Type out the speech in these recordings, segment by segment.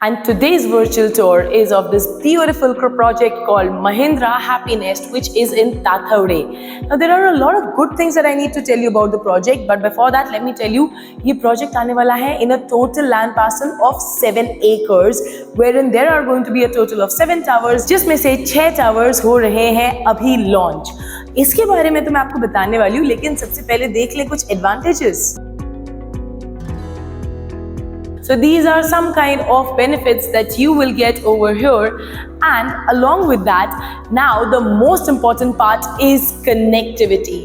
And today's virtual tour is of this beautiful project called Mahindra Happy Nest, which is in Tathawade. Now there are a lot of good things that I need to tell you about the project, but before that let me tell you, ये project आने वाला है in a total land parcel of 7 acres, wherein there are going to be a total of 7 towers, जिसमें से 6 towers हो रहे हैं अभी launch. इसके बारे में तो मैं आपको बताने वाली हूँ, लेकिन सबसे पहले देख लें कुछ advantages. So these are some kind of benefits that you will get over here, and along with that, now the most important part is connectivity.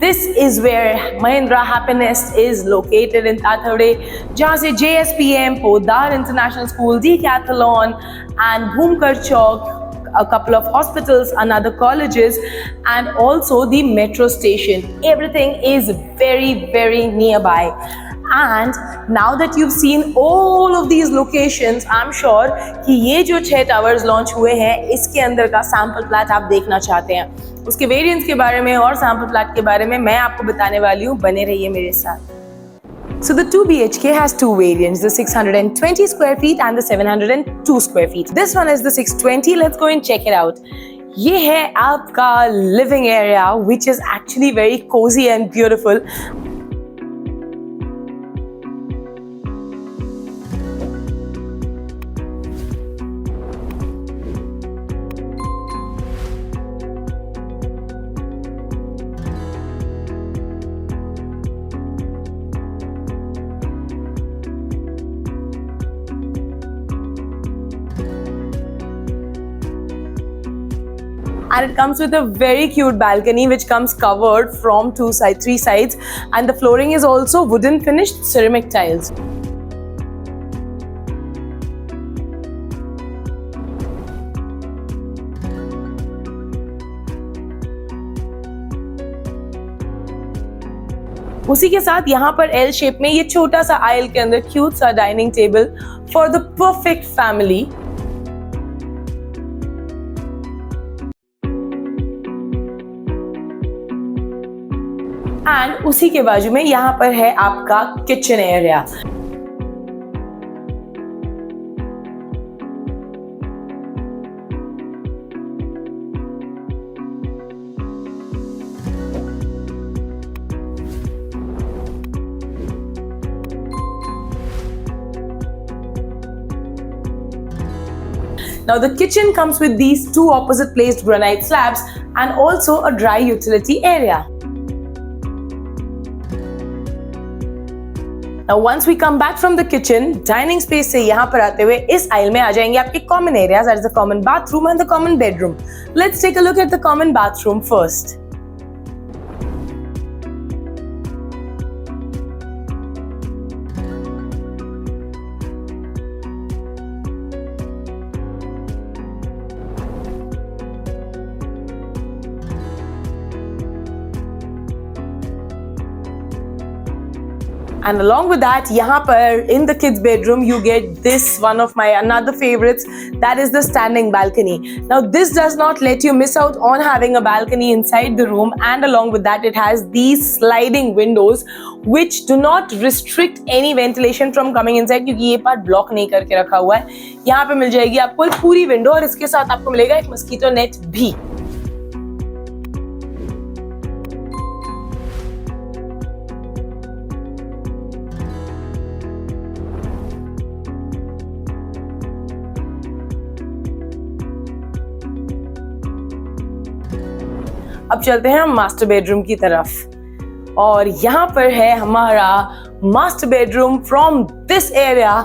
This is where Mahindra Happy Nest is located in Tathawade, जहाँ से JSPM, Podar International School, Decathlon and Bhumkar Chowk, a couple of hospitals, another colleges, and also the metro station. Everything is very, very nearby. And now that you've seen all of these locations, I'm sure कि ये जो 6 towers launch हुए हैं, इसके अंदर का sample plat आप देखना चाहते हैं. उसके variants के बारे में और sample plat के बारे में मैं आपको बताने वाली हूँ, बने रहिए मेरे साथ. So the 2 BHK has 2 variants, the 620 square feet and the 702 square feet. This one is the 620. Let's go and check it out. ये है आपका living area, which is actually very cozy and beautiful. And it comes with a very cute balcony which comes covered from 3 sides, and the flooring is also wooden finished ceramic tiles. उसी के साथ यहाँ पर L shape में ये छोटा सा aisle के अंदर क्यूट सा dining table for the perfect family. And उसी के बाजू में यहाँ पर है आपका kitchen area. Now the kitchen comes with these 2 opposite placed granite slabs and also a dry utility area. Now once we come back from the kitchen, dining space से यहाँ पर आते हुए इस aisle में आ जाएंगे आपके common areas, that is the common bathroom and the common bedroom. Let's take a look at the common bathroom first. And along with that, यहाँ पर in the kids bedroom you get this one of my another favorites, that is the standing balcony. Now this does not let you miss out on having a balcony inside the room, and along with that it has these sliding windows which do not restrict any ventilation from coming inside, क्योंकि ये part block नहीं करके रखा हुआ है. यहाँ पे मिल जाएगी आपको एक पूरी window और इसके साथ आपको मिलेगा एक mosquito net भी. अब चलते हैं हम मास्टर बेडरूम की तरफ, और यहाँ पर है हमारा master bedroom from this area.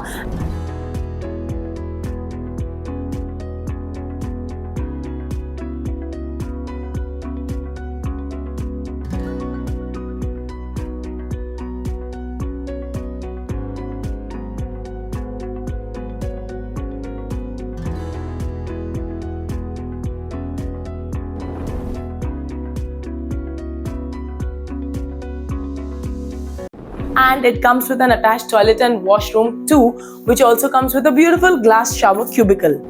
And it comes with an attached toilet and washroom too, which also comes with a beautiful glass shower cubicle.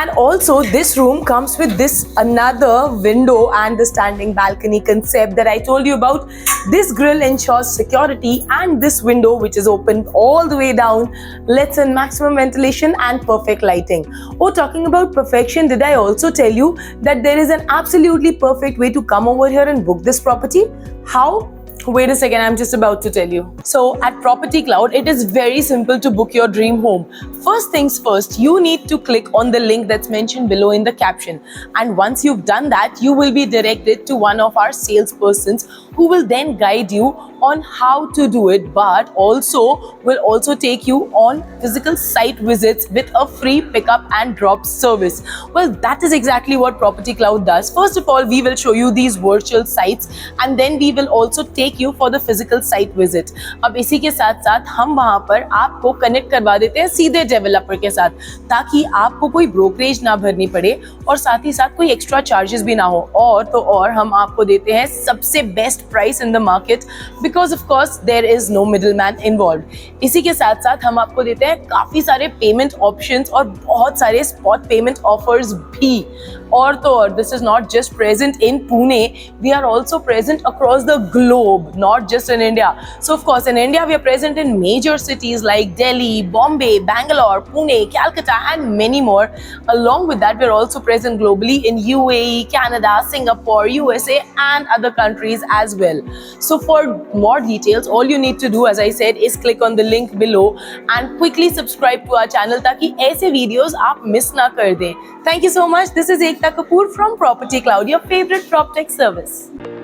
And also this room comes with this another window and the standing balcony concept that I told you about. This grill ensures security, and this window, which is opened all the way down, lets in maximum ventilation and perfect lighting. Oh, talking about perfection, did I also tell you that there is an absolutely perfect way to come over here and book this property? How? Wait a second, I'm just about to tell you. So at Property Cloud, it is very simple to book your dream home. First things first, you need to click on the link that's mentioned below in the caption. And once you've done that, you will be directed to one of our salespersons who will then guide you on how to do it, but will also take you on physical site visits with a free pickup and drop service. Well, that is exactly what Property Cloud does. First of all, we will show you these virtual sites, and then we will also take you for the physical site visit. अब इसी के साथ साथ हम वहाँ पर आपको connect करवा देते हैं सीधे डेवलपर के साथ, ताकि आपको कोई ब्रोकरेज ना भरनी पड़े और साथ ही साथ कोई एक्स्ट्रा चार्जेस भी ना हो। और हम आपको देते हैं सबसे best price in the market, because of course there is no middleman involve. इसी के साथ साथ हम आपको देते हैं काफ़ी सारे पेमेंट ऑप्शंस और बहुत सारे स्पॉट पेमेंट ऑफर्स भी। और this is not just present in Pune, we are also present across the globe, not just in India. So of course in India we are present in major cities like Delhi, Bombay, Bangalore, Pune, Calcutta and many more. Along with that, we are also present globally in UAE, Canada, Singapore, USA and other countries as well. So for more details, all you need to do, as I said, is click on the link below and quickly subscribe to our channel ताकि ऐसे videos आप miss ना कर दें. Thank you so much. This is Ekta Kapoor from Property Cloud, your favorite PropTech service.